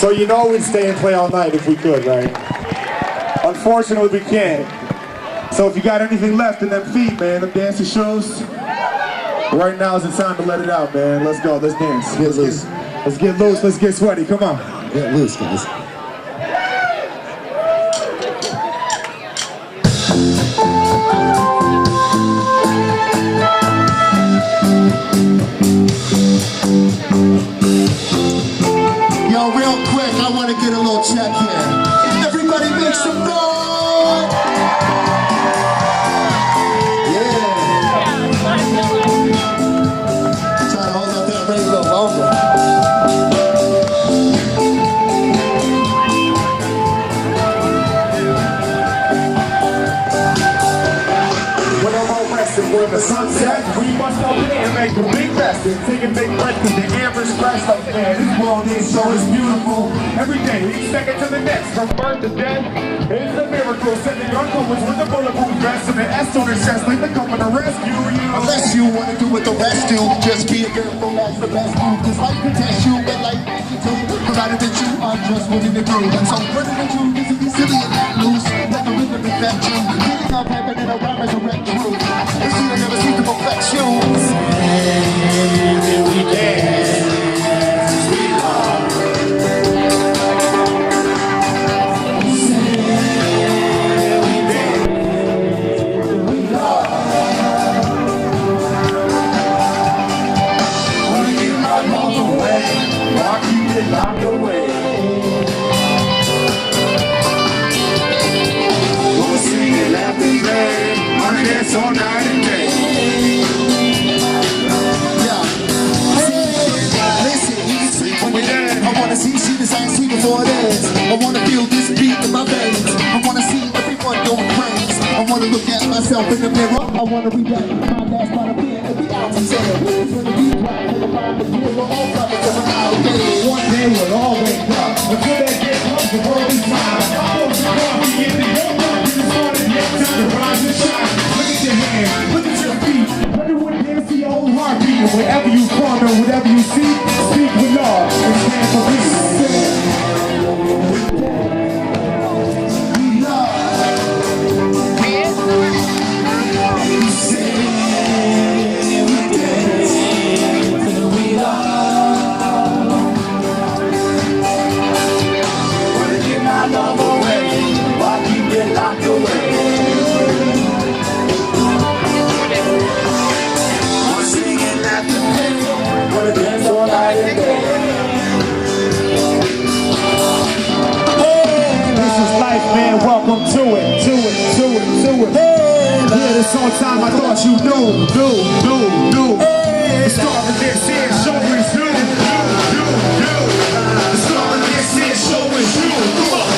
So you know we'd stay and play all night if we could, right? Unfortunately, we can't. So if you got anything left in them feet, man, them dancing shows, right now is the time to let it out, man. Let's go, let's dance. Get loose. Let's get loose, let's get sweaty, come on. Get loose, guys. Yo, real quick, I want to get a little check here. Everybody make some noise! Yeah. Try to hold out that ring a little longer. For the sunset, we must open it and make a big fest and take a big breath in the air and scratch like man. This world is so is beautiful. Every day, each second to the next, from birth to death, it's a miracle. Sending uncles with a bulletproof vest and an S on his chest, like they're coming to rescue you. Unless you want to do what the rest do, just be a careful, that's the best move. Cause life can test you, but life can too. Provided that you are just willing to do. And so, running the truth is to be silly and not loose. Let the rhythm infect you. Getting up heaven and around resurrect truth. You never see the perfections. And we dance, we love. And we dance, we love. Wanna get my love away, while keep it locked away. Wanna sing and laugh and play, wanna dance all night and day. I wanna feel this beat in my veins. I wanna see everyone going crazy. I wanna look at myself in the mirror. I wanna be back in my last by the pen and be out to tell. When the beat drop in the mind, the gear will all come into my eye. One day we'll all wake up. Until that gets close, the world is mine. I'm supposed to go and get the young one. You just wanna get time to rise and shine. Look at your hands, look at your feet. Everyone dance to your own heartbeat. And wherever you from and whatever you see, speak with love and stand for peace. Welcome to it. Yeah, this on time I thought you knew. The star of this here show is you. The star of this here show is you. Come on.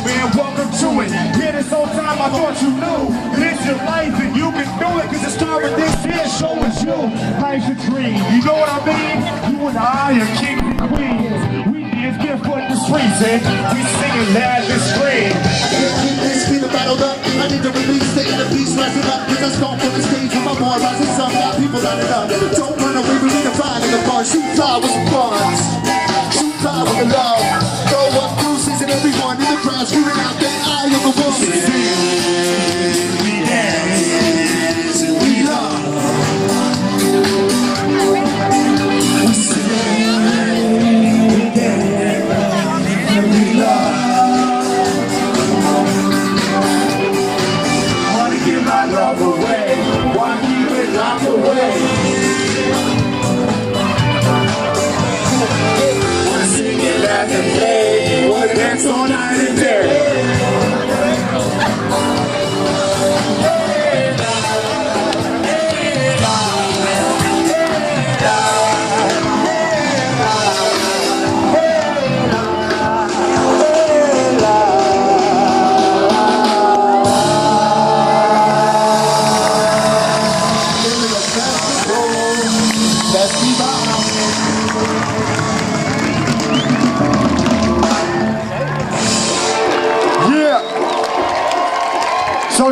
Man, welcome to it. Yeah, this whole time I thought you knew. It's your life and you can do it. Cause the star of this here show is you. Life's a dream, you know what I mean? You and I are kings and queens. We dance barefoot in the streets and we sing and laugh and scream. This beat battled up. I need to release, taking the beats, rising up. Cause I start from the stage with my boy rising sun. Got people lining up. Don't run away, we need to find in the bar. Shoot fly with some buns. Shoot fly with the love. Throw up deuces and everyone in the crowd screaming out their eye of the world. We dance and we love. We sing, we dance and we love. Wanna give my love away, wanna keep it locked away. Wanna sing it, laugh and play, wanna dance all night and day.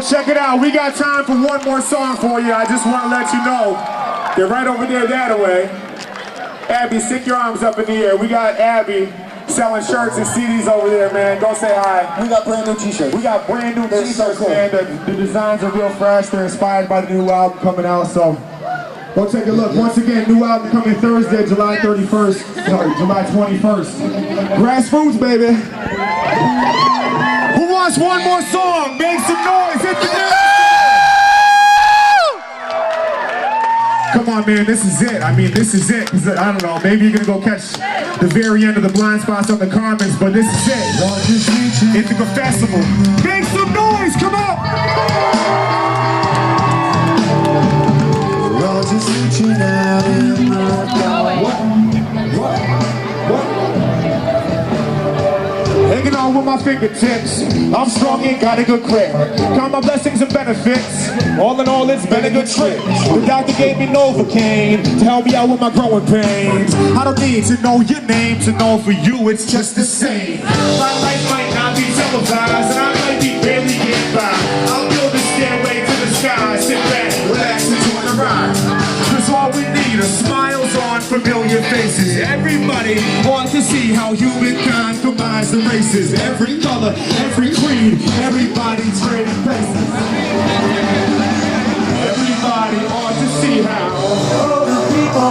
So check it out. We got time for one more song for you. I just want to let you know. They're right over there that way. Abby, stick your arms up in the air. We got Abby selling shirts and CDs over there, man. Go say hi. We got brand new t-shirts. We got brand new They're t-shirts, so cool. man. The designs are real fresh. They're inspired by the new album coming out, so go take a look. Once again, new album coming Thursday, July 31st. Sorry, July 21st. Grassroots, baby. Who wants one more song? Make some noise. Hit the dance. Come on, man, this is it. I mean, this is it. 'Cause I don't know, maybe you're gonna go catch the very end of the blind spots on the comments, but this is it. Ithaca Festival. Make some noise, come on! We're all just reaching out in the dark. What? Hanging on with my fingertips. I'm strong and got a good grip. Count my blessings and benefits. All in all, it's been a good trip. The doctor gave me Novocaine to help me out with my growing pains. I don't need to know your name to know for you it's just the same. My life might not be televised and I might be barely getting by. I'll build a stairway to the sky. Sit back, relax, enjoy the ride. Cause all we need are smiles on familiar faces. Everybody wants to see how humankind combines the races. Every color, every creed, everybody trading places. Everybody wants to see how all the people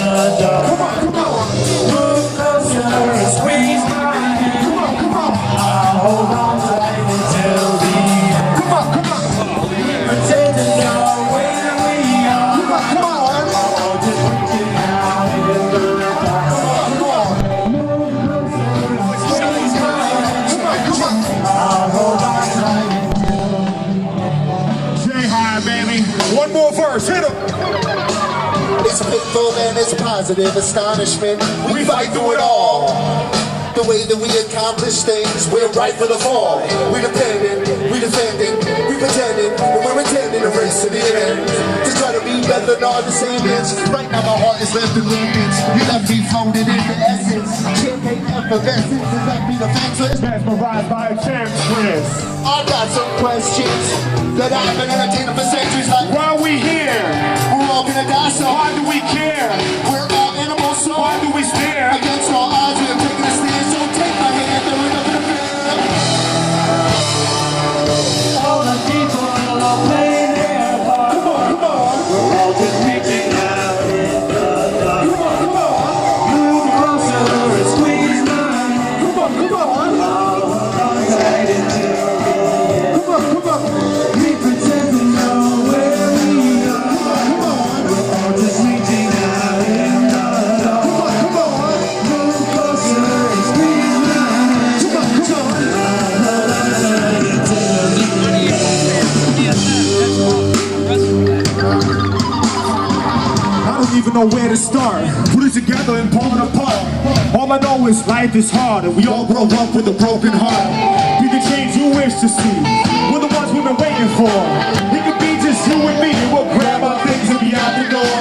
come on. Move closer and squeeze my hand. Come on. I'll hold on tight until the end. Come on. Pretend to know where we are. Come on. All just reaching out in the dark. Move closer and squeeze my hand. I'll hold on tight until Say hi, baby. One more verse. Hit him. It's faithful and it's positive astonishment. We fight through it all. The way that we accomplish things, we're right for the fall. We're dependent, we defending, we pretending, and we're intending a race to the end. To try to be better than all the same ends. Right now my heart is left in limits. You left me floating into essence. Champagne effervescence is left me defenseless. Mesmerized by a temptress. I got some questions that I've been entertaining for centuries. Like, Why are we here? we're all gonna die, so Why do we care? we're all animals, so Why do we stare? against all odds, we have taken a stand, so take my hand, throw it up in the air. all the people are playing their part. Come on. We're all just reaching out in the dark. Move closer and squeeze my hand. Come on. I'll hold on tight until the end. We pretend to know where we are. We're all just reaching out in the dark. Move closer and squeeze my hand. I'll hold on tight until the I don't even know where to start. Put it together and pull it apart. All I know is life is hard and we all grow up with a broken heart. Be the change you wish to see. We're the ones we've been waiting for. It could be just you and me and we'll grab our things and be out the door.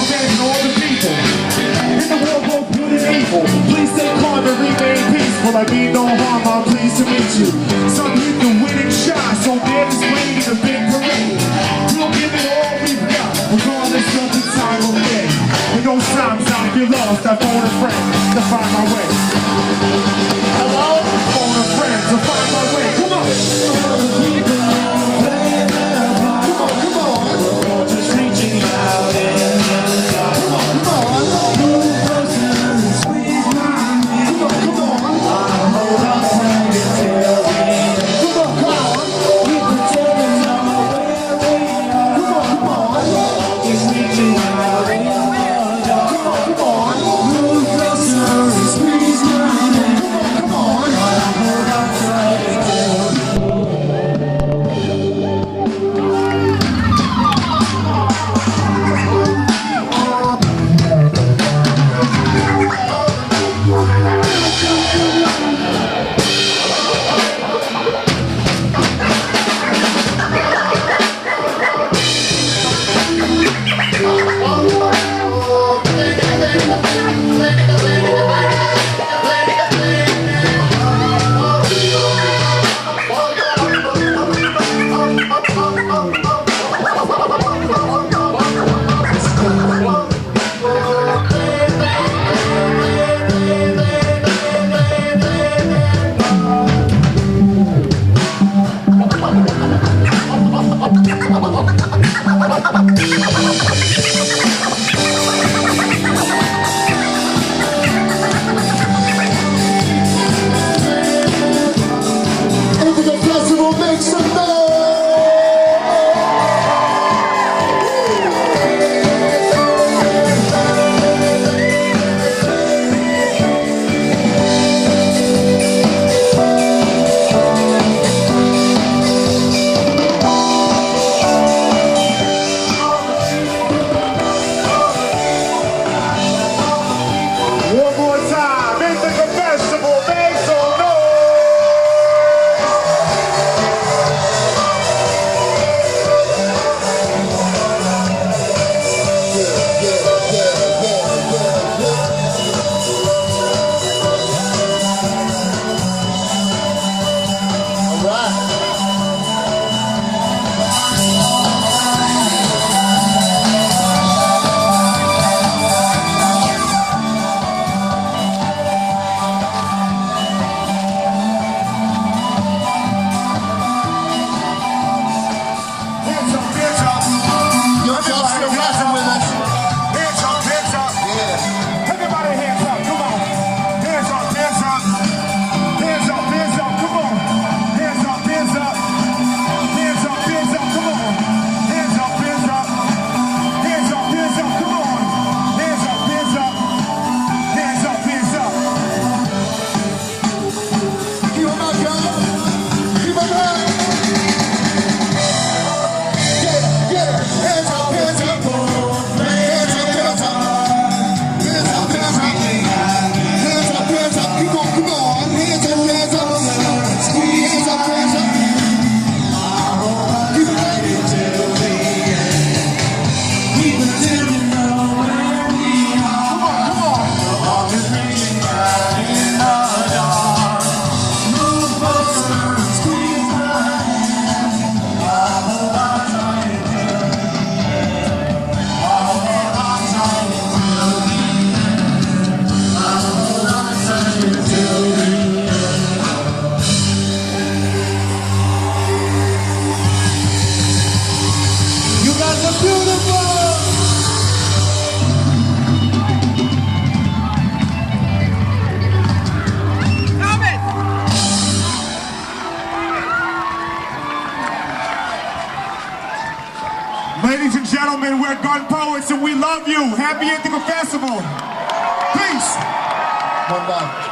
Imagine all the people in the world both good and evil. Please stay calm and remain peaceful. I mean no harm, I'm pleased to meet you. Some hit the winning shot, so they're displaying in a big parade. We'll give it all we've got, regardless of the time of day. And those times I get lost, I phone a friend to find my way. Hello? Phone a friend to find my way. Come on! We're all just reaching out in the dark. Move closer and squeeze my hand. I'll hold on tight until the end. We pretend to know where we are. We're all just reaching out in the dark. Move closer and squeeze my hand. Ithaca Festival, make some noise! One more time, Ithaca Festival, make some noise! Hands up, hands up. Y'all still rocking with us? Hands up, hands up. Yeah. Everybody hands up, come on. Hands up, hands up. Hands up, hands up, come on. Hands up, hands up. Hands up, hands up, come on. Hands up, hands up. Hands up, hands up, come on. Hands up, hands up. Hands up, hands up. Keep 'em up, y'all. Keep 'em up. Yeah. Hands up, hands up. Hands up, hands up. Hands up, hands up. Hands up, hands up. Come on. Hands up, hands up. Hands up, hands up. Keep it up. You guys are beautiful. Ladies and gentlemen, we're Gun Poets and we love you. Happy Ithaca Festival. Peace. One down.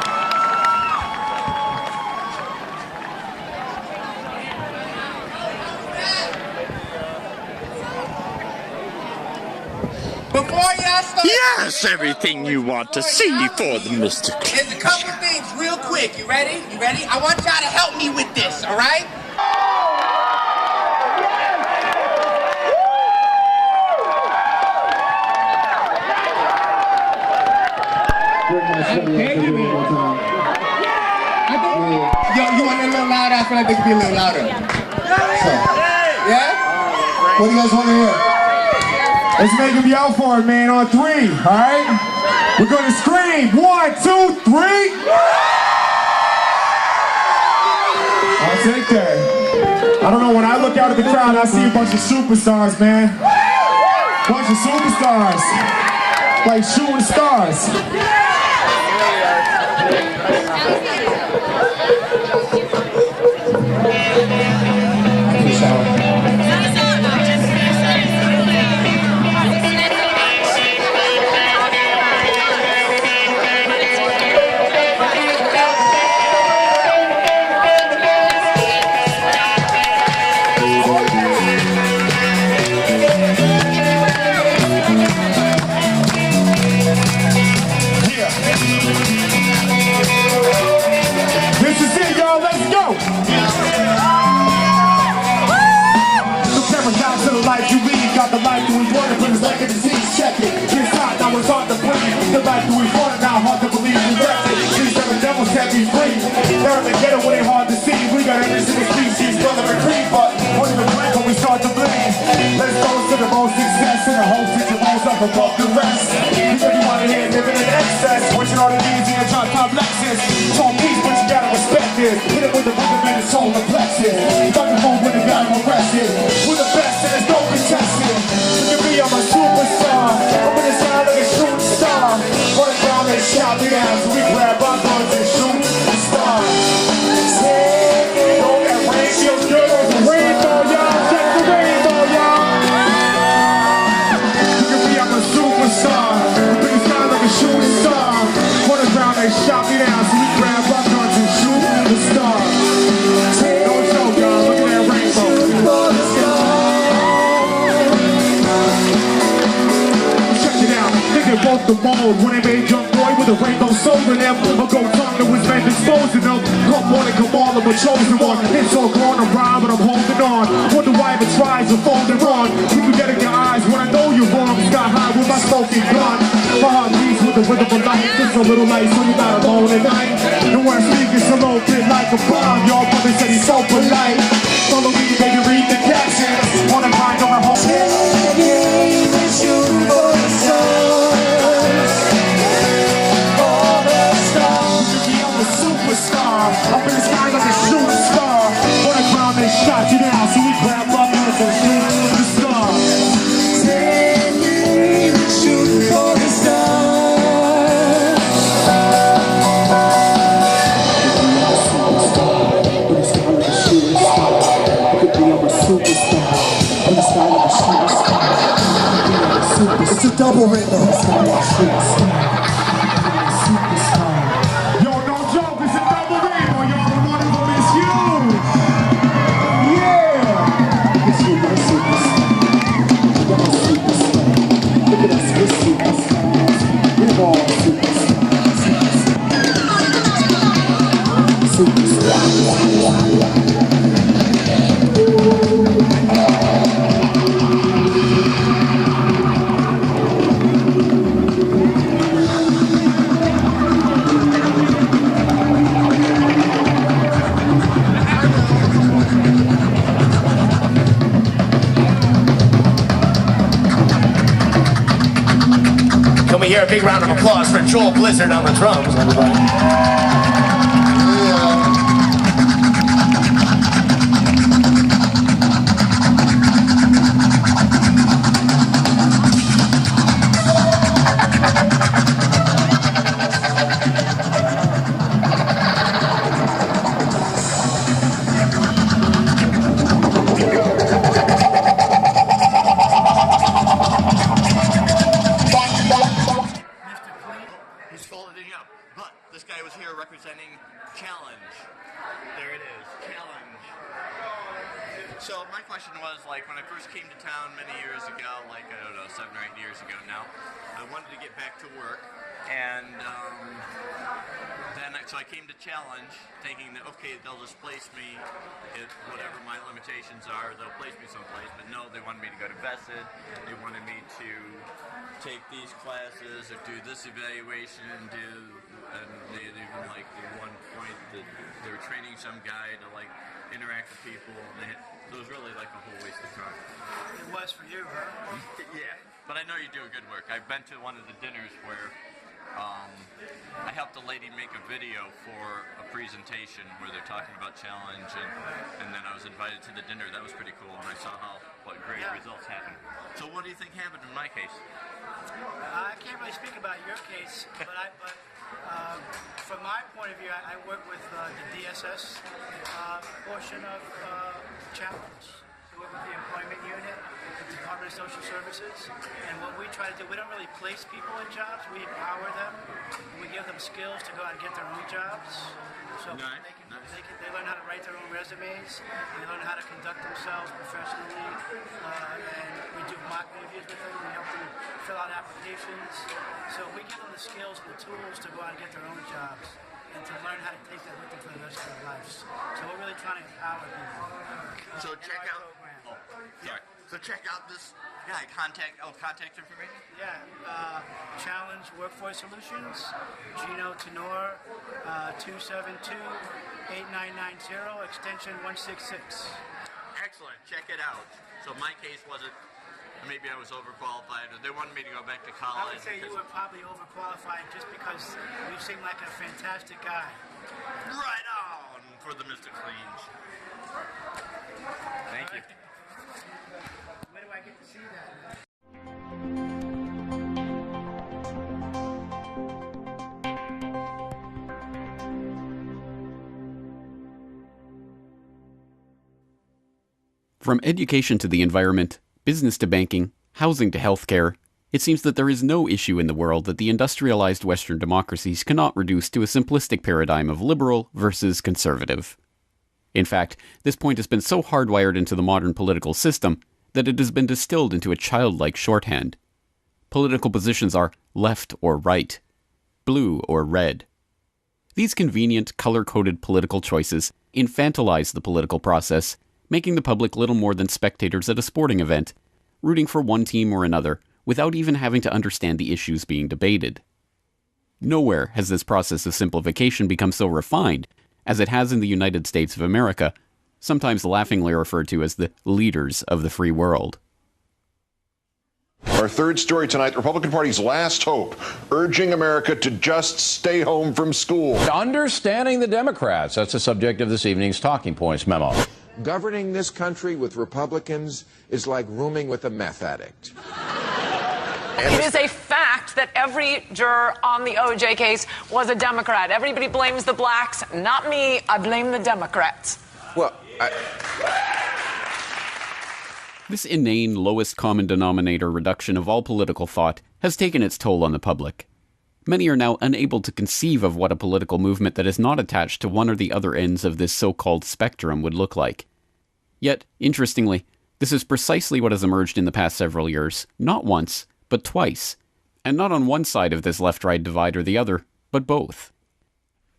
Before y'all start, Yes, everything you want to see for the mystical. there's a couple things real quick. You ready? You ready? I want y'all to help me with this, all right? Yo, you want it a little louder? I feel like they could be a little louder. Yeah? What do you guys want to hear? Let's make them yell for it, man, on 3, all right? We're gonna scream. 1, 2, 3. I'll take that. I don't know, when I look out at the crowd, I see a bunch of superstars, man. Bunch of superstars. Like shooting stars. This is it, y'all. Let's go. The camera down to the life you lead. Got the life that we wanted, but it's like a disease. Check it. It's hot, now it's hard to breathe. The life that we wanted, now hard to believe. We left it. These seven devils can't be free. They're in the ghetto when they hard to see. We got every single species, brother and creed, but only the blink when we start to bleed. Let's go to the most success and the whole situation rolls up above the rest. You know you wanna hear living in excess. Switching all the easy and drop top Lexus. Talk peace, but you gotta respect it. Hit it with the rhythm and it's solar plexus. Fucking move when the guy arrested. We're the best and there's no contested. broke the mold when they made young boy with a rainbow soul in them. A gold tongue that was meant exposing them. Come on and come all, I'm a chosen one. It's all gone around, but I'm holding on. Wonder why if it tries to fold it wrong. You can get in your eyes when I know you're wrong. Sky high with my smoking gun. My heart beats with the rhythm of life. Just a little light so you're not alone at night. The word speaking so low, bit like a bomb. Y'all brother said he's so polite. Follow me, baby, read the captions. Wanna grind on my home. Up in the sky like a shooting star. On the ground they shot you down, so we grab up and shoot the star. Shooting for the stars. Could be a superstar, but it's not like a shooting star. Could be a superstar, but it's not like a shooting star. It's a double rainbow. It's not like a shooting star. Can we hear a big round of applause for Joel Blizzard on the drums, everybody? Representing Challenge. There it is, Challenge. So my question was, like, when I first came to town many years ago, like, I don't know, 7 or 8 years ago now, I wanted to get back to work, and so I came to Challenge thinking that, okay, they'll just place me at whatever my limitations are, they'll place me someplace, but no, they wanted me to go to Vested, they wanted me to take these classes or do this evaluation and they even, like, at one point that they were training some guy to, like, interact with people, and it was really like a whole waste of time. It was for you, huh? Yeah, but I know you do good work. I've been to one of the dinners where I helped a lady make a video for a presentation where they're talking about Challenge, and then I was invited to the dinner. That was pretty cool, and I saw what great results happened. So what do you think happened in my case? I can't really speak about your case, but from my point of view, I work with the DSS portion of Challenge. We work with the employment unit, the Department of Social Services, and what we try to do, we don't really place people in jobs, we empower them, we give them skills to go out and get their own jobs. So they learn how to write their own resumes, they learn how to conduct themselves professionally, and we do mock interviews with them, we help them fill out applications. So we give them the skills and the tools to go out and get their own jobs and to learn how to take that with them for the rest of their lives. So we're really trying to empower people. So check out. Sorry. So check out this guy. Contact information. Yeah. Challenge Workforce Solutions. Gino Tenor, 272-8990, extension 166. Excellent. Check it out. So my case wasn't. Maybe I was overqualified, or they wanted me to go back to college. I would say you were probably overqualified just because you seem like a fantastic guy. Right on for the Mr. Clean. Thank you. Where do I get to see that? From education to the environment, business to banking, housing to healthcare, it seems that there is no issue in the world that the industrialized Western democracies cannot reduce to a simplistic paradigm of liberal versus conservative. In fact, this point has been so hardwired into the modern political system that it has been distilled into a childlike shorthand. political positions are left or right, blue or red. These convenient, color-coded political choices infantilize the political process, making the public little more than spectators at a sporting event, rooting for one team or another without even having to understand the issues being debated. Nowhere has this process of simplification become so refined as it has in the United States of America, sometimes laughingly referred to as the leaders of the free world. Our third story tonight, the Republican Party's last hope, urging America to just stay home from school. Understanding the Democrats, that's the subject of this evening's Talking Points memo. Governing this country with Republicans is like rooming with a meth addict. It is a fact that every juror on the OJ case was a Democrat. Everybody blames the blacks. Not me. I blame the Democrats. Well, This inane, lowest common denominator reduction of all political thought has taken its toll on the public. Many are now unable to conceive of what a political movement that is not attached to one or the other ends of this so-called spectrum would look like. Yet, interestingly, this is precisely what has emerged in the past several years, not once, but twice, and not on one side of this left-right divide or the other, but both.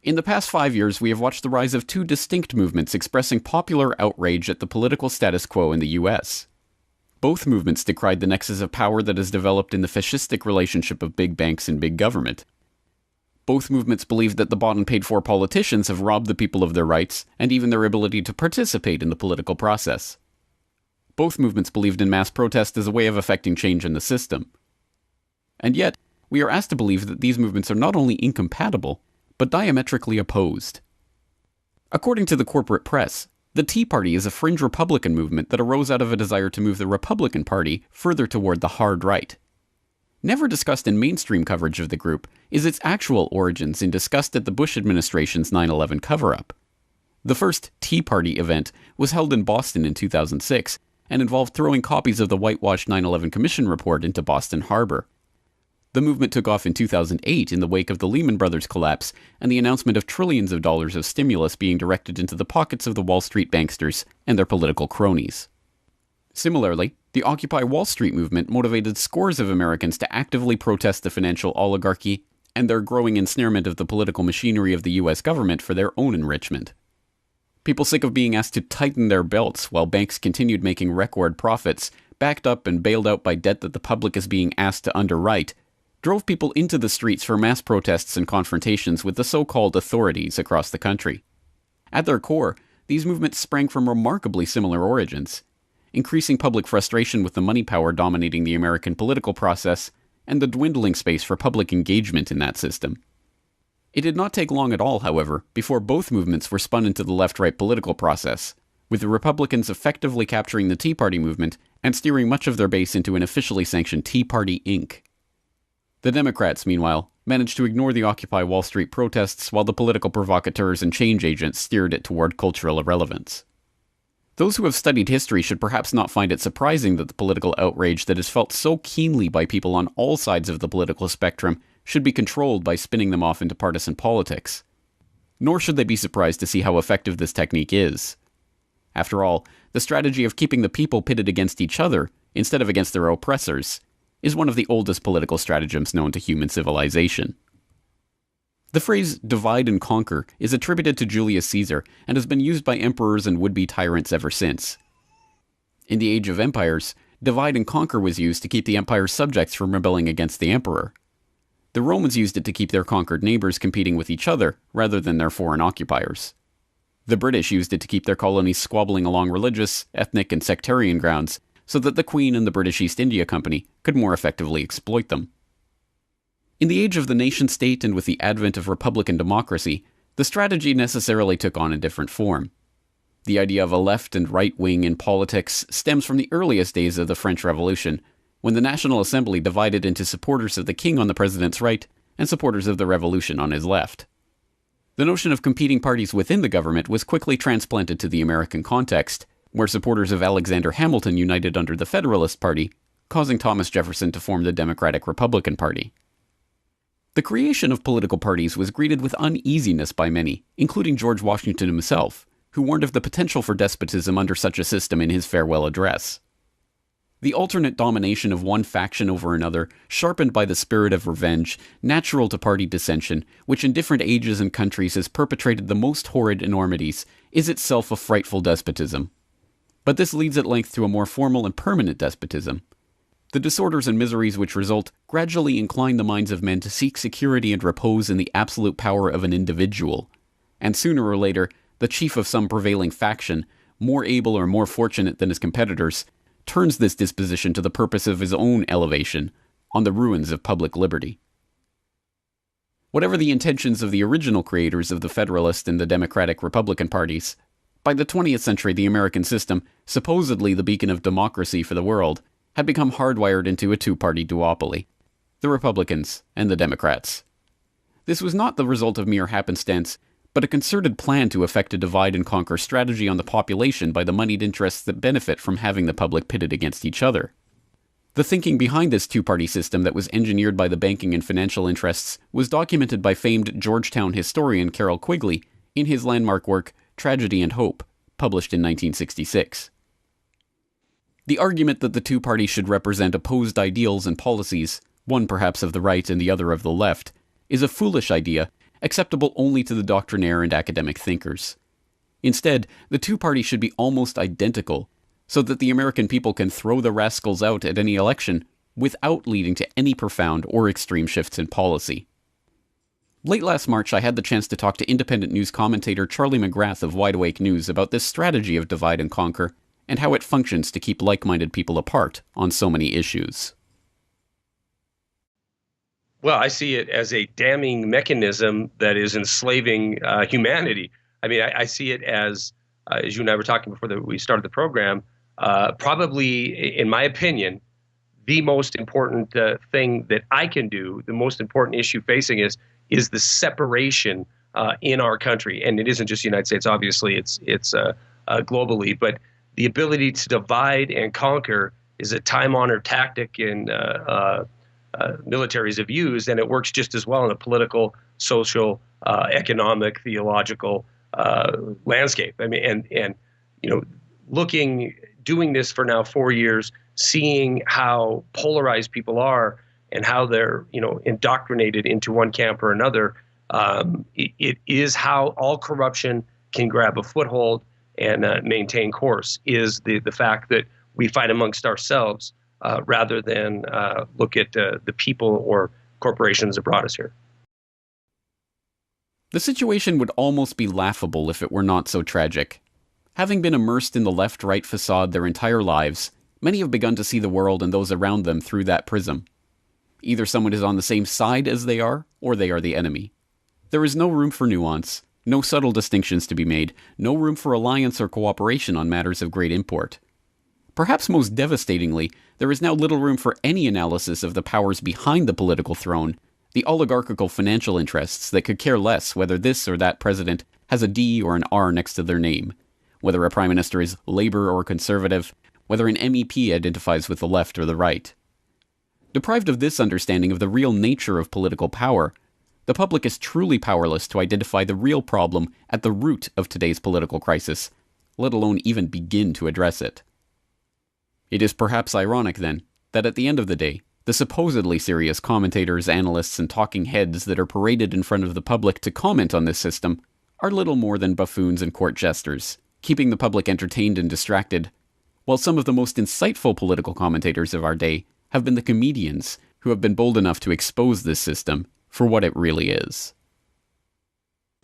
In the past 5 years, we have watched the rise of two distinct movements expressing popular outrage at the political status quo in the US. Both movements decried the nexus of power that has developed in the fascistic relationship of big banks and big government. Both movements believed that the bought and paid for politicians have robbed the people of their rights and even their ability to participate in the political process. Both movements believed in mass protest as a way of effecting change in the system. And yet, we are asked to believe that these movements are not only incompatible, but diametrically opposed. According to the corporate press, the Tea Party is a fringe Republican movement that arose out of a desire to move the Republican Party further toward the hard right. Never discussed in mainstream coverage of the group is its actual origins in disgust at the Bush administration's 9/11 cover-up. The first Tea Party event was held in Boston in 2006 and involved throwing copies of the whitewashed 9/11 Commission report into Boston Harbor. The movement took off in 2008 in the wake of the Lehman Brothers collapse and the announcement of trillions of dollars of stimulus being directed into the pockets of the Wall Street banksters and their political cronies. Similarly, the Occupy Wall Street movement motivated scores of Americans to actively protest the financial oligarchy and their growing ensnarement of the political machinery of the US government for their own enrichment. People sick of being asked to tighten their belts while banks continued making record profits, backed up and bailed out by debt that the public is being asked to underwrite, drove people into the streets for mass protests and confrontations with the so-called authorities across the country. At their core, these movements sprang from remarkably similar origins: increasing public frustration with the money power dominating the American political process and the dwindling space for public engagement in that system. It did not take long at all, however, before both movements were spun into the left-right political process, with the Republicans effectively capturing the Tea Party movement and steering much of their base into an officially sanctioned Tea Party Inc. The Democrats, meanwhile, managed to ignore the Occupy Wall Street protests while the political provocateurs and change agents steered it toward cultural irrelevance. Those who have studied history should perhaps not find it surprising that the political outrage that is felt so keenly by people on all sides of the political spectrum should be controlled by spinning them off into partisan politics. Nor should they be surprised to see how effective this technique is. After all, the strategy of keeping the people pitted against each other, instead of against their oppressors, is one of the oldest political stratagems known to human civilization. The phrase divide and conquer is attributed to Julius Caesar and has been used by emperors and would-be tyrants ever since. In the Age of Empires, divide and conquer was used to keep the empire's subjects from rebelling against the emperor. The Romans used it to keep their conquered neighbors competing with each other rather than their foreign occupiers. The British used it to keep their colonies squabbling along religious, ethnic, and sectarian grounds so that the Queen and the British East India Company could more effectively exploit them. In the age of the nation-state and with the advent of republican democracy, the strategy necessarily took on a different form. The idea of a left and right wing in politics stems from the earliest days of the French Revolution, when the National Assembly divided into supporters of the king on the president's right and supporters of the revolution on his left. The notion of competing parties within the government was quickly transplanted to the American context, where supporters of Alexander Hamilton united under the Federalist Party, causing Thomas Jefferson to form the Democratic-Republican Party. The creation of political parties was greeted with uneasiness by many, including George Washington himself, who warned of the potential for despotism under such a system in his farewell address. The alternate domination of one faction over another, sharpened by the spirit of revenge, natural to party dissension, which in different ages and countries has perpetrated the most horrid enormities, is itself a frightful despotism. But this leads at length to a more formal and permanent despotism. The disorders and miseries which result gradually incline the minds of men to seek security and repose in the absolute power of an individual, and sooner or later, the chief of some prevailing faction, more able or more fortunate than his competitors, turns this disposition to the purpose of his own elevation, on the ruins of public liberty. Whatever the intentions of the original creators of the Federalist and the Democratic Republican parties, by the 20th century the American system, supposedly the beacon of democracy for the world, had become hardwired into a two-party duopoly, the Republicans and the Democrats. This was not the result of mere happenstance, but a concerted plan to effect a divide-and-conquer strategy on the population by the moneyed interests that benefit from having the public pitted against each other. The thinking behind this two-party system that was engineered by the banking and financial interests was documented by famed Georgetown historian Carroll Quigley in his landmark work Tragedy and Hope, published in 1966. The argument that the two parties should represent opposed ideals and policies, one perhaps of the right and the other of the left, is a foolish idea acceptable only to the doctrinaire and academic thinkers. Instead, the two parties should be almost identical, so that the American people can throw the rascals out at any election without leading to any profound or extreme shifts in policy. Late last March, I had the chance to talk to independent news commentator Charlie McGrath of Wide Awake News about this strategy of divide and conquer, and how it functions to keep like-minded people apart on so many issues. Well, I see it as a damning mechanism that is enslaving humanity. I mean, I see it as you and I were talking before we started the program, probably, in my opinion, the most important thing that I can do, the most important issue facing us, is the separation in our country. And it isn't just the United States, obviously, it's globally, but the ability to divide and conquer is a time-honored tactic in militaries have used, and it works just as well in a political, social, economic, theological landscape. I mean, and you know, doing this for now 4 years, seeing how polarized people are and how they're, you know, indoctrinated into one camp or another, it is how all corruption can grab a foothold and maintain course, is the fact that we fight amongst ourselves rather than look at the people or corporations that brought us here. The situation would almost be laughable if it were not so tragic. Having been immersed in the left-right facade their entire lives, many have begun to see the world and those around them through that prism. Either someone is on the same side as they are, or they are the enemy. There is no room for nuance, no subtle distinctions to be made, no room for alliance or cooperation on matters of great import. Perhaps most devastatingly, there is now little room for any analysis of the powers behind the political throne, the oligarchical financial interests that could care less whether this or that president has a D or an R next to their name, whether a prime minister is Labour or Conservative, whether an MEP identifies with the left or the right. Deprived of this understanding of the real nature of political power, the public is truly powerless to identify the real problem at the root of today's political crisis, let alone even begin to address it. It is perhaps ironic, then, that at the end of the day, the supposedly serious commentators, analysts, and talking heads that are paraded in front of the public to comment on this system are little more than buffoons and court jesters, keeping the public entertained and distracted, while some of the most insightful political commentators of our day have been the comedians who have been bold enough to expose this system for what it really is.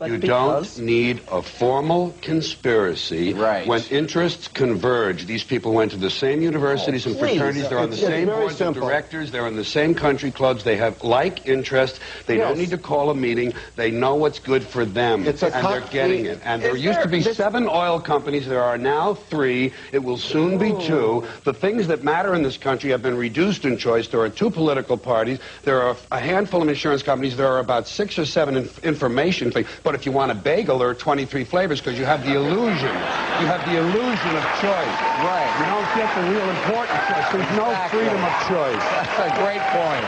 You don't need a formal conspiracy when interests converge. These people went to the same universities and fraternities. They're on the same boards of directors. They're in the same country clubs. They have like interests. They don't need to call a meeting. They know what's good for them, and they're getting it. And there used to be 7 oil companies. There are now 3. It will soon be 2. The things that matter in this country have been reduced in choice. There are 2 political parties. There are a handful of insurance companies. There are about 6 or 7 information things. But if you want a bagel, there are 23 flavors because you have the illusion. You have the illusion of choice. Right. You don't get the real important choice. There's no freedom of choice. That's a great point.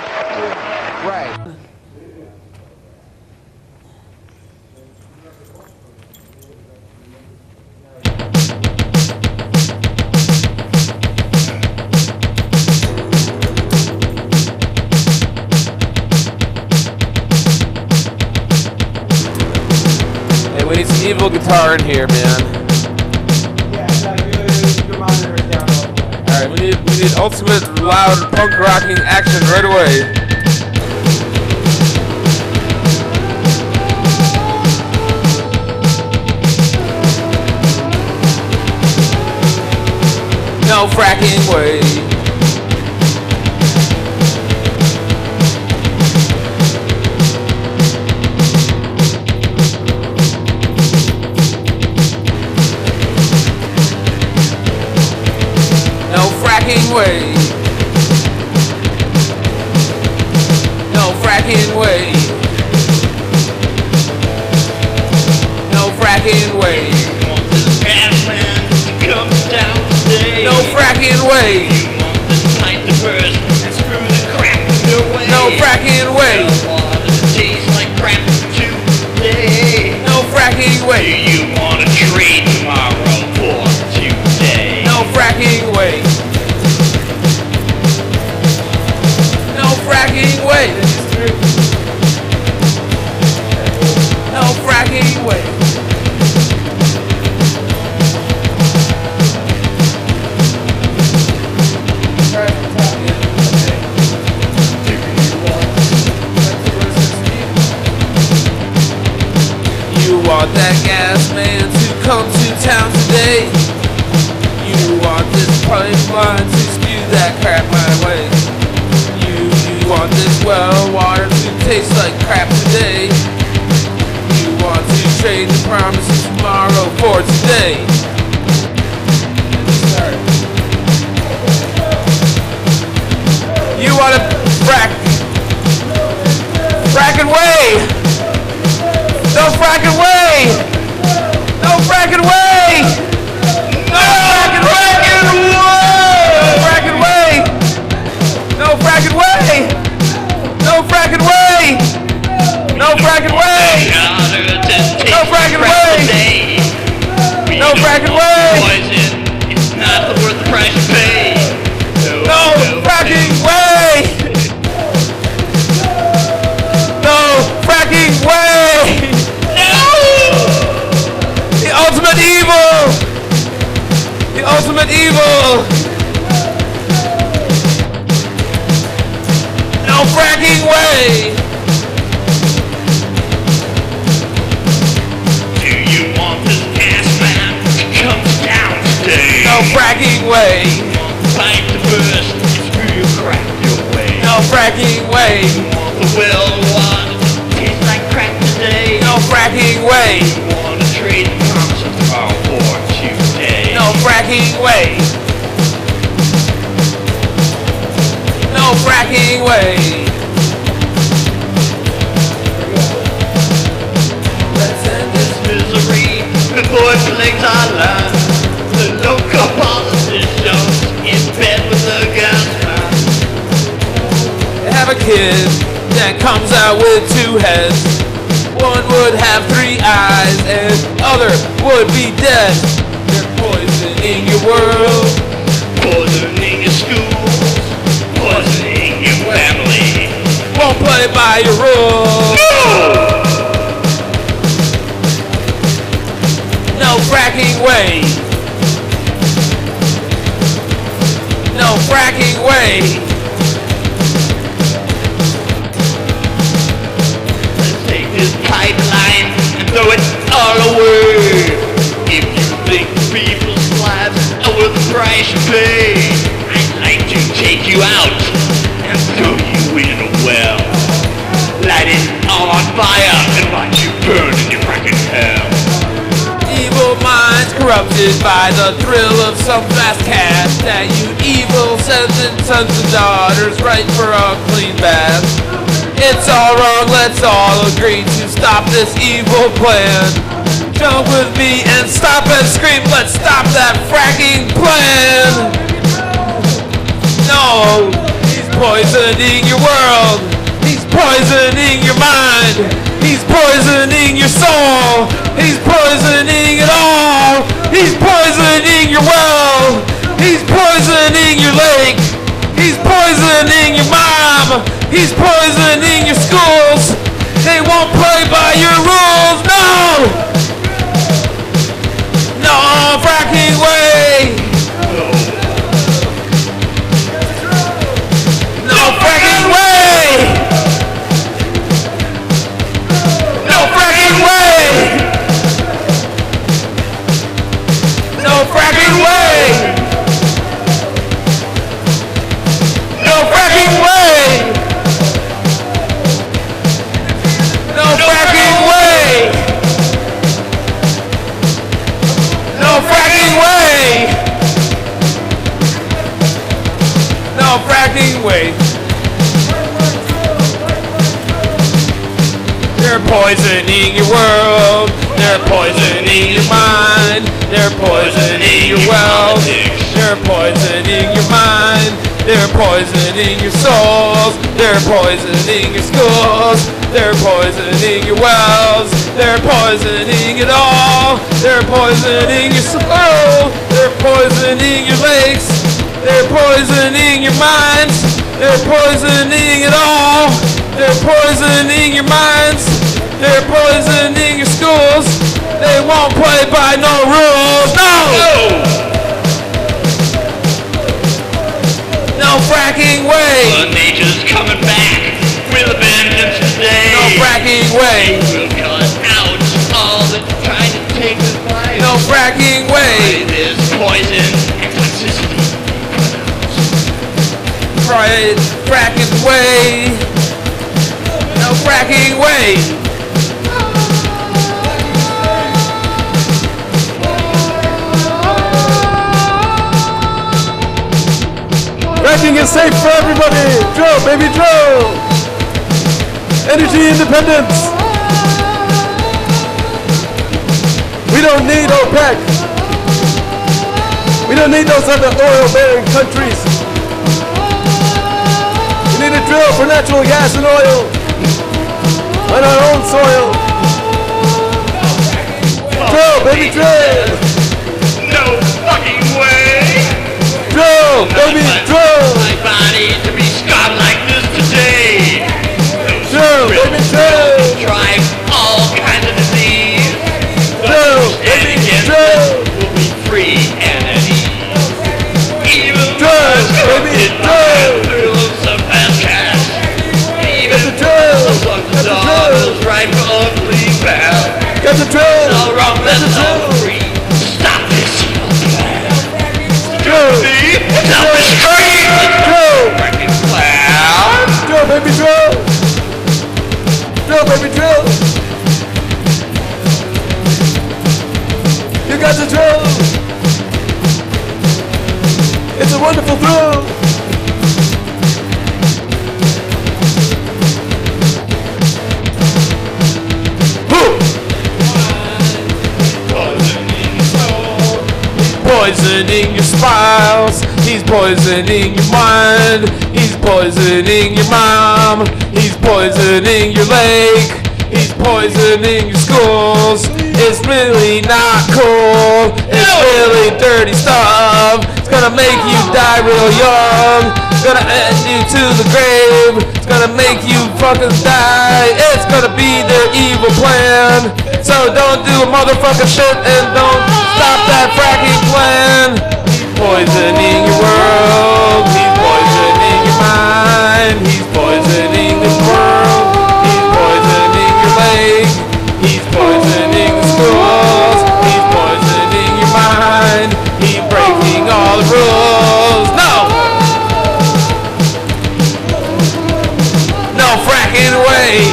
Right. evil guitar in here, man. Alright, we need ultimate loud punk rocking action right away. No fracking way. No fracking way. No fracking way. No fracking way. Comes down today. No fracking way. You want this pint to burst and screw the crap your way. No fracking way. You want it to taste like crap today. No fracking way. Do you want to trade tomorrow for today? No fracking way. No fracking way. No fracking way. You want that gas man to come to town today. You want this pipeline to spew that crap my way. You want this well water to taste like crap today. You want to trade the promises tomorrow for today. You want to fracking way. No fracking way! No fracking way! No fracking way! No fracking way! No fracking way! No fracking way! No fracking way! No fracking way! Poison, it's not worth the price you pay. No fracking way! No fracking way! The ultimate evil! The ultimate evil! No fracking way! Do you want this ass man to come down today? No fracking way! Want the pipe to burst and screw your crap your way? No fracking way! Want the well water to taste like crap today? No fracking way! Want to trade the promises tomorrow for today? No fracking way! No fracking way! Let's end this misery before it plagues our lives. The local politicians in bed with the gunman. Have a kid that comes out with two heads. One would have 3 eyes and other would be dead. They're poisoning your world, Poisoning your schools, poisoning your family. won't play by your rules. No fracking way. No fracking way. Let's take this pipeline and throw it all away. If you think people's lives are worth the price you pay, I'd like to take you out and throw you in a well. Light it all on fire and watch you burn in your fracking hell. Evil minds corrupted by the thrill of some fast cash that you evil sons and daughters right for a clean bath. It's all wrong, let's all agree to stop this evil plan. Jump with me and stop and scream, let's stop that fracking plan. No, he's poisoning your world. He's poisoning your mind. He's poisoning your soul. He's poisoning it all. He's poisoning your well. He's poisoning your lake. He's poisoning your mom. He's poisoning your schools. They won't play by your rules. No! way. They're poisoning your world. They're poisoning your mind. They're poisoning your wealth. They're poisoning your mind. They're poisoning your souls. They're poisoning your schools. They're poisoning your wells. They're poisoning it all. They're poisoning your soul. They're poisoning your lakes. They're poisoning your minds. They're poisoning it all. They're poisoning your minds. They're poisoning your schools. They won't play by no rules. No! No fracking way. The nature's coming back with a vengeance today. No fracking way. We'll cut out all that's trying to take this life. No fracking way. This poison and toxicity. Right, fracking way. No fracking way. Fracking is safe for everybody. Drill, baby, drill. Energy independence. We don't need OPEC. We don't need those other oil-bearing countries. We need to drill for natural gas and oil on our own soil. Drill, baby, drill. No fucking way. Drill, baby, drill. My body to be scarred like this today. Drill, baby, drill. Drive all kinds of disease. Drill, baby, drill. Will be free and at ease. Even drill, baby, drill. through some fast cash. Even the drill. the dog is right for a clean path. Get the drill. All wrong, that's all free. Stop this evil plan. Drill. Stop the scream. Drill. Freaking clown. Drill, baby, drill. Drill, baby, drill. You got the drill. It's a wonderful thrill. Poisoning your spiles. He's poisoning your mind. He's poisoning your mom. He's poisoning your lake. He's poisoning your schools. It's really not cool. It's really dirty stuff. It's gonna make you die real young. It's gonna end you to the grave. It's gonna make you fucking die. It's gonna be their evil plan. So don't do motherfucking shit and don't stop that fracking plan. He's poisoning your world. He's poisoning your mind. He's poisoning this world. He's poisoning your lake. He's poisoning the schools. He's poisoning your mind. He's breaking all the rules. No! No fracking way.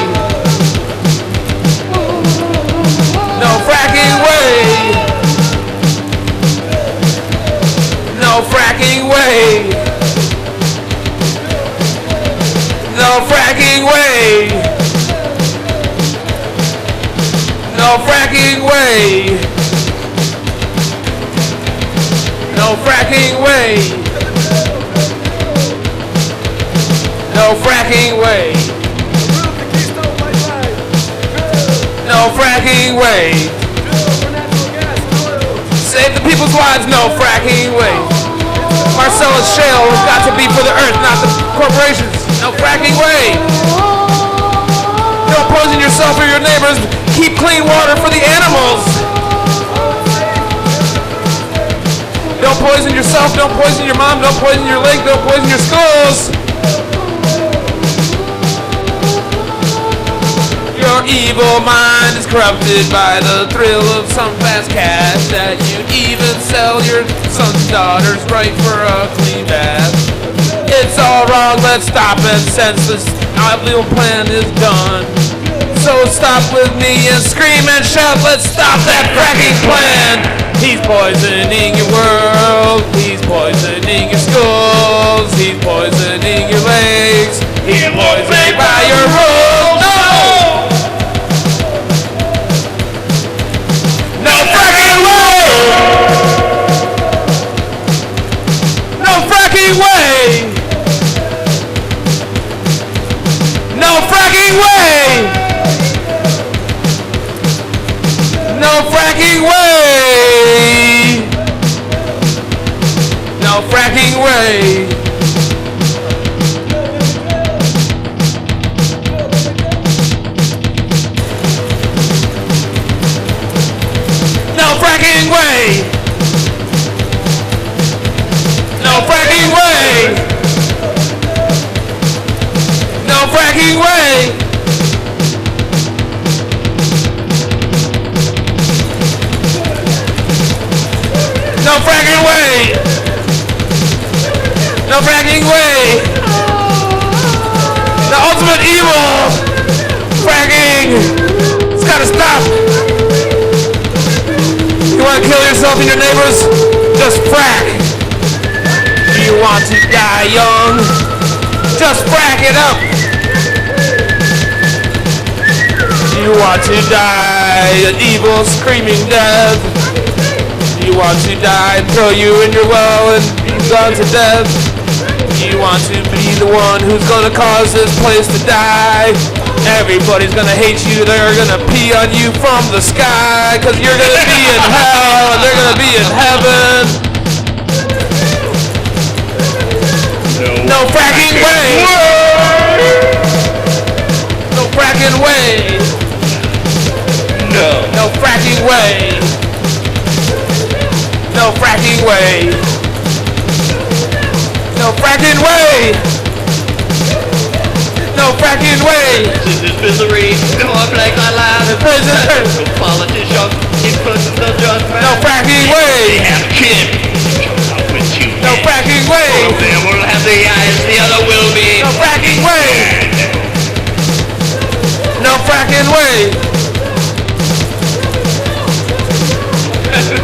No fracking way. No fracking way. No fracking way. No fracking way. No fracking way. No fracking way. No fracking way. Save the people's lives, no fracking way. Marcellus Shale has got to be for the earth, not the corporations. No fracking way. Don't poison yourself or your neighbors. Keep clean water for the animals. Don't poison yourself, don't poison your mom, don't poison your lake, don't poison your schools. Your evil mind is corrupted by the thrill of some fast cash that you'd even sell your sons and daughters right for a clean bath. It's all wrong, let's stop and since this evil plan is done. So stop with me and scream and shout, let's stop that fracking plan. He's poisoning your world. He's poisoning your schools. He's poisoning your legs. He's poisoning by your rules. No! No fracking way! No fracking way! No fracking way! No fracking way! No fracking way! No fracking way! No fracking way! No fracking way! No fracking way! No fracking way! The ultimate evil! Fracking! It's gotta stop! You wanna kill yourself and your neighbors? Just frack! Do you want to die young? Just frack it up! Do you want to die an evil screaming death? Do you want to die and throw you in your well and be gone to death? Do you want to be the one who's gonna cause this place to die? Everybody's gonna hate you, they're gonna pee on you from the sky, cause you're gonna be in hell and they're gonna be in heaven. No fracking way! No fracking way! No fracking way! No fracking way! No fracking way! No fracking way! This misery, no one like my land. No politicians, in person of judgment. No fracking way! They have kids. No fracking way! One of them will have the eyes, the other will be. No fracking way! No fracking way!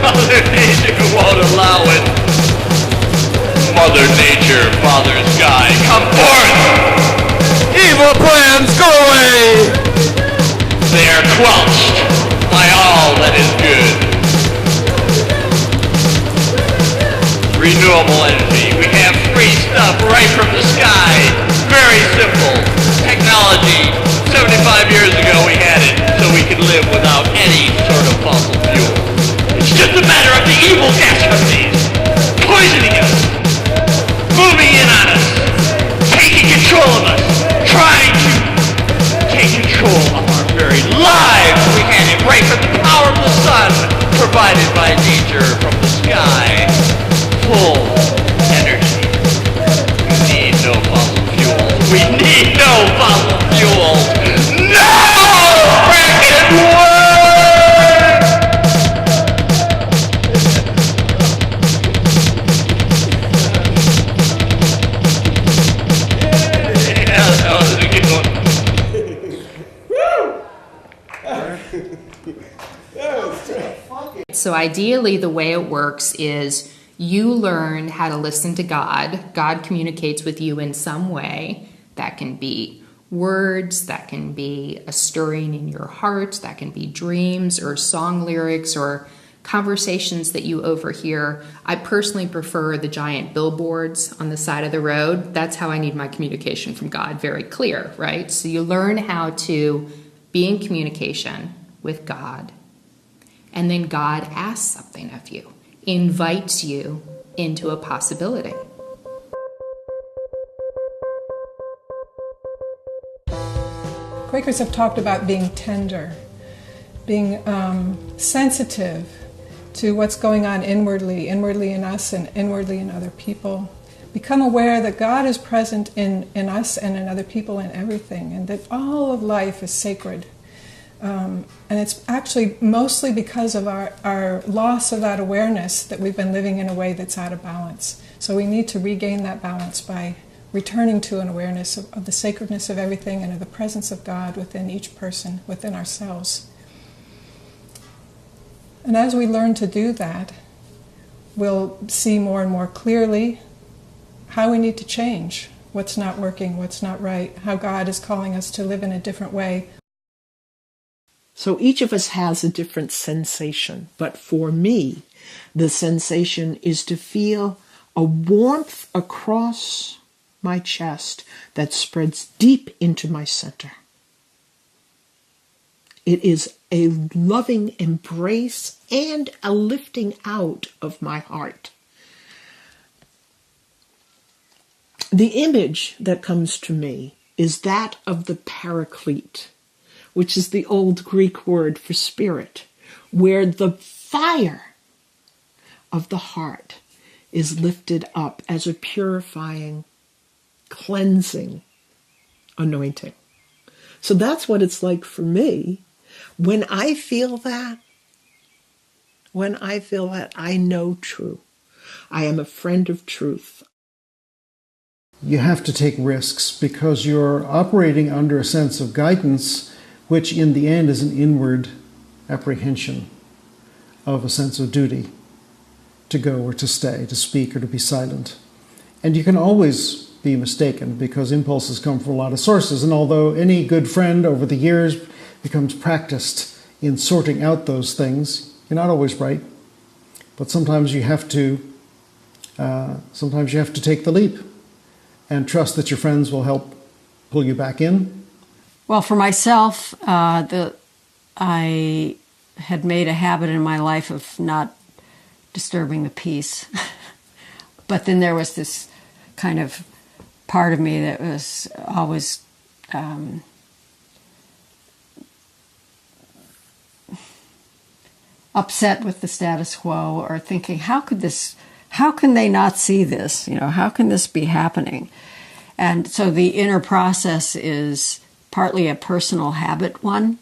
Mother Nature won't allow it. Mother Nature, Father Sky, come forth! Evil plans, go away! They are quenched by all that is good. Renewable energy. We have free stuff right from the sky. Very simple. Technology. 75 years ago we had it, so we could live without any sort of fossil fuel. It's just a matter of the evil gas companies poisoning us, moving in on us, taking control of us, trying to take control of our very lives. We had it right from the power of the sun, provided by nature from the sky. Full energy. We need no fossil fuels. We need no fossil fuels. No fracking way! Yeah, that was a good one. So ideally, the way it works is you learn how to listen to God. God communicates with you in some way. That can be words, that can be a stirring in your heart, that can be dreams or song lyrics or conversations that you overhear. I personally prefer the giant billboards on the side of the road. That's how I need my communication from God, very clear, right? So you learn how to be in communication with God. And then God asks something of you, invites you into a possibility. Quakers have talked about being tender, being sensitive to what's going on inwardly in us and inwardly in other people. Become aware that God is present in us and in other people and everything, and that all of life is sacred. And it's actually mostly because of our loss of that awareness that we've been living in a way that's out of balance. So we need to regain that balance by returning to an awareness of the sacredness of everything and of the presence of God within each person, within ourselves. And as we learn to do that, we'll see more and more clearly how we need to change, what's not working, what's not right, how God is calling us to live in a different way. So each of us has a different sensation, but for me, the sensation is to feel a warmth across my chest that spreads deep into my center. It is a loving embrace and a lifting out of my heart. The image that comes to me is that of the paraclete, which is the old Greek word for spirit, where the fire of the heart is lifted up as a purifying, cleansing anointing. So that's what it's like for me. When I feel that, I know true. I am a friend of truth. You have to take risks because you're operating under a sense of guidance, which in the end is an inward apprehension of a sense of duty to go or to stay, to speak or to be silent. And you can always be mistaken because impulses come from a lot of sources. And although any good friend over the years becomes practiced in sorting out those things, you're not always right. But sometimes you have to take the leap and trust that your friends will help pull you back in. Well, for myself, I had made a habit in my life of not disturbing the peace. But then there was this kind of part of me that was always upset with the status quo, or thinking, how can they not see this? How can this be happening? And so the inner process is partly a personal habit one,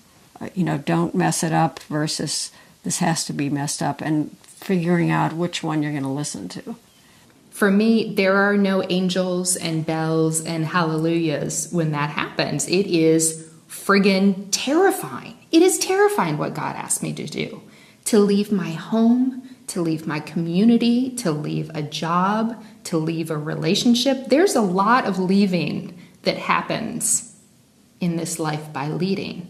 don't mess it up versus this has to be messed up, and figuring out which one you're going to listen to. For me, there are no angels and bells and hallelujahs when that happens. It is friggin' terrifying. It is terrifying what God asked me to do. To leave my home, to leave my community, to leave a job, to leave a relationship. There's a lot of leaving that happens in this life by leading.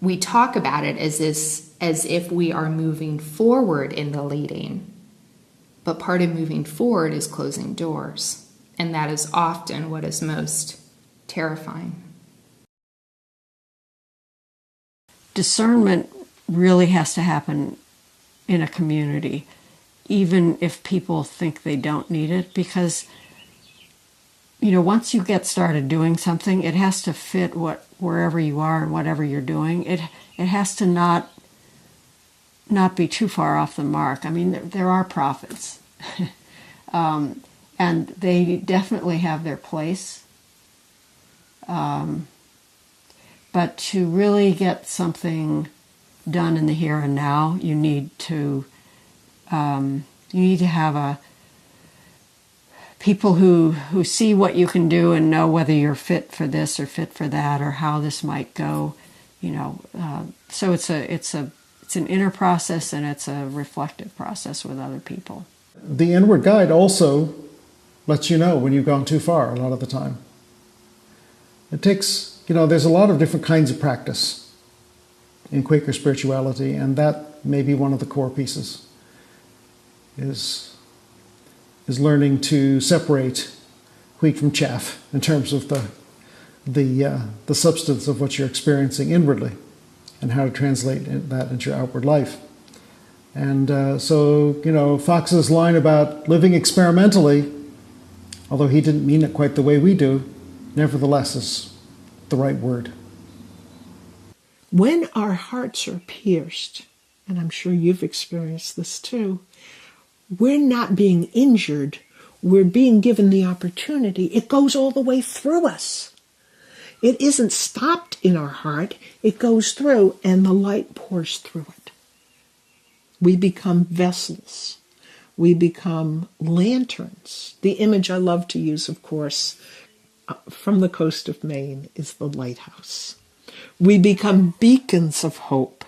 We talk about it as if we are moving forward in the leading. But part of moving forward is closing doors. And that is often what is most terrifying. Discernment really has to happen in a community, even if people think they don't need it, because once you get started doing something, it has to fit wherever you are and whatever you're doing. It has to not be too far off the mark. I mean, there are prophets, and they definitely have their place. But to really get something done in the here and now, you need to have people who see what you can do and know whether you're fit for this or fit for that, or how this might go. So it's an inner process, and it's a reflective process with other people. The inward guide also lets you know when you've gone too far a lot of the time. It takes, there's a lot of different kinds of practice in Quaker spirituality, and that may be one of the core pieces, is learning to separate wheat from chaff in terms of the substance of what you're experiencing inwardly, and how to translate that into your outward life. And so, Fox's line about living experimentally, although he didn't mean it quite the way we do, nevertheless is the right word. When our hearts are pierced, and I'm sure you've experienced this too, we're not being injured, we're being given the opportunity. It goes all the way through us. It isn't stopped in our heart, it goes through, and the light pours through it. We become vessels. We become lanterns. The image I love to use, of course, from the coast of Maine is the lighthouse. We become beacons of hope,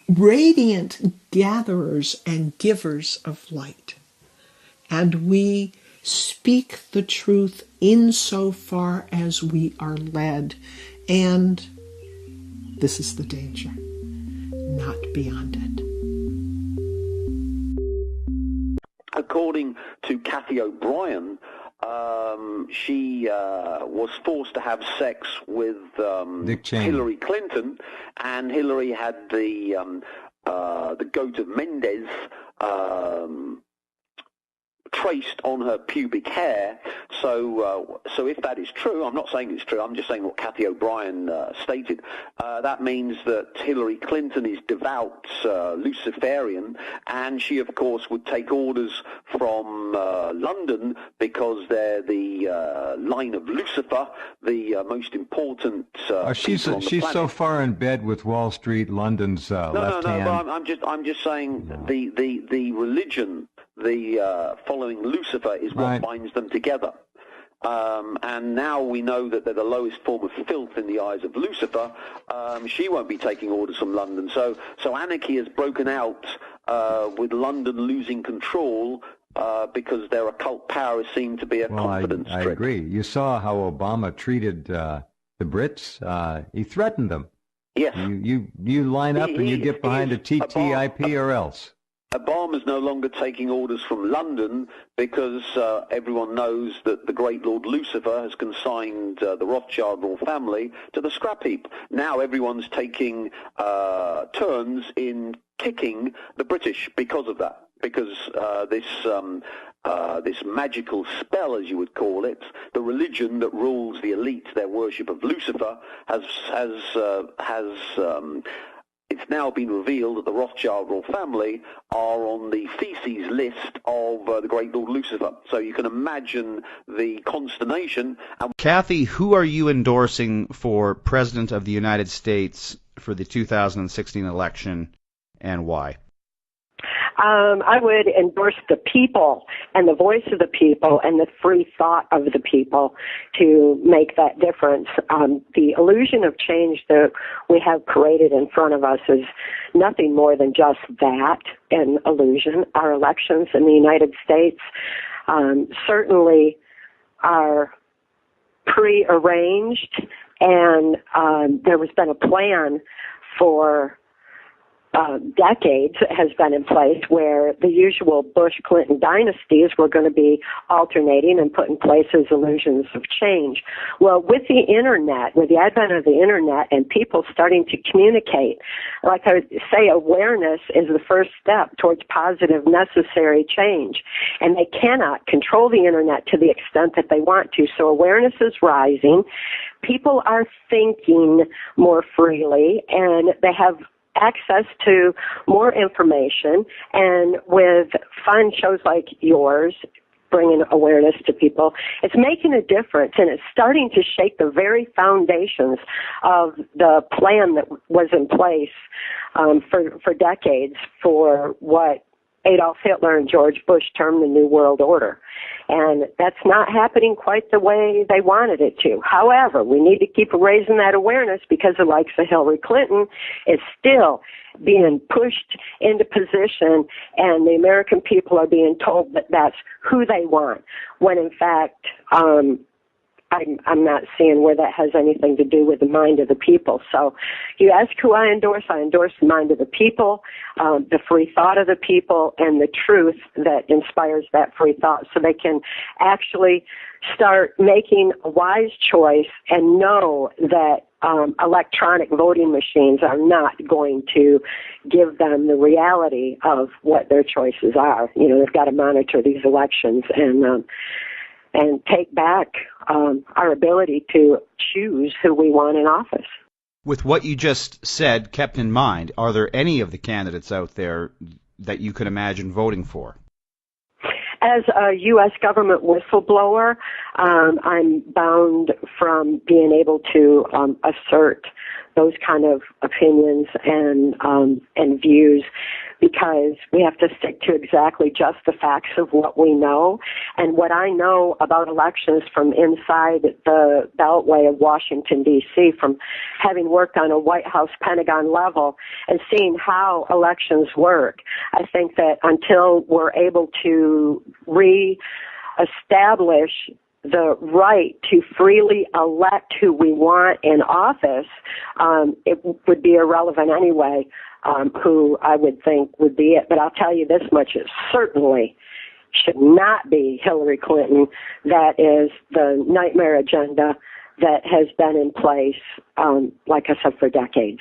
radiant gatherers and givers of light. And we speak the truth insofar as we are led. And this is the danger, not beyond it. According to Kathy O'Brien, she was forced to have sex with Hillary Clinton, and Hillary had the goat of Mendez traced on her pubic hair. So if that is true, I'm not saying it's true, I'm just saying what Kathy O'Brien stated, that means that Hillary Clinton is devout Luciferian, and she of course would take orders from London, because they're the line of Lucifer, the most important she's people on the planet. so far in bed with Wall Street, London's left hand. But I'm just saying the religion, the following Lucifer, is what binds them together. And now we know that they're the lowest form of filth in the eyes of Lucifer. She won't be taking orders from London. So anarchy has broken out, with London losing control, because their occult powers seem to be a confidence trip. I agree. You saw how Obama treated the Brits. He threatened them. Yes. You line up and you get behind a TTIP or else. Obama's no longer taking orders from London, because everyone knows that the great Lord Lucifer has consigned the Rothschild royal family to the scrap heap. Now everyone's taking turns in kicking the British because of that, because this magical spell, as you would call it, the religion that rules the elite, their worship of Lucifer, has it's now been revealed that the Rothschild royal family are on the feces list of the great Lord Lucifer. So you can imagine the consternation. Kathy, who are you endorsing for President of the United States for the 2016 election, and why? I would endorse the people and the voice of the people and the free thought of the people to make that difference. The illusion of change that we have created in front of us is nothing more than just that, an illusion. Our elections in the United States certainly are pre-arranged, and there has been a plan for decades has been in place where the usual Bush-Clinton dynasties were going to be alternating and put in place as illusions of change. Well, with the Internet, with the advent of the Internet and people starting to communicate, like I would say, awareness is the first step towards positive, necessary change. And they cannot control the Internet to the extent that they want to. So awareness is rising. People are thinking more freely, and they have access to more information, and with fun shows like yours bringing awareness to people, it's making a difference, and it's starting to shake the very foundations of the plan that was in place for decades for what Adolf Hitler and George Bush termed the New World Order. And that's not happening quite the way they wanted it to. However, we need to keep raising that awareness, because the likes of Hillary Clinton is still being pushed into position, and the American people are being told that that's who they want, when in fact I'm not seeing where that has anything to do with the mind of the people. So you ask who I endorse the mind of the people, the free thought of the people, and the truth that inspires that free thought, so they can actually start making a wise choice and know that electronic voting machines are not going to give them the reality of what their choices are. You know, they've got to monitor these elections and take back our ability to choose who we want in office. With what you just said kept in mind, are there any of the candidates out there that you could imagine voting for? As a U.S. government whistleblower, I'm bound from being able to assert those kind of opinions and views, because we have to stick to exactly just the facts of what we know. And what I know about elections from inside the beltway of Washington, D.C., from having worked on a White House, Pentagon level and seeing how elections work, I think that until we're able to re-establish the right to freely elect who we want in office, it would be irrelevant anyway, who I would think would be it. But I'll tell you this much, it certainly should not be Hillary Clinton. That is the nightmare agenda that has been in place, like I said, for decades.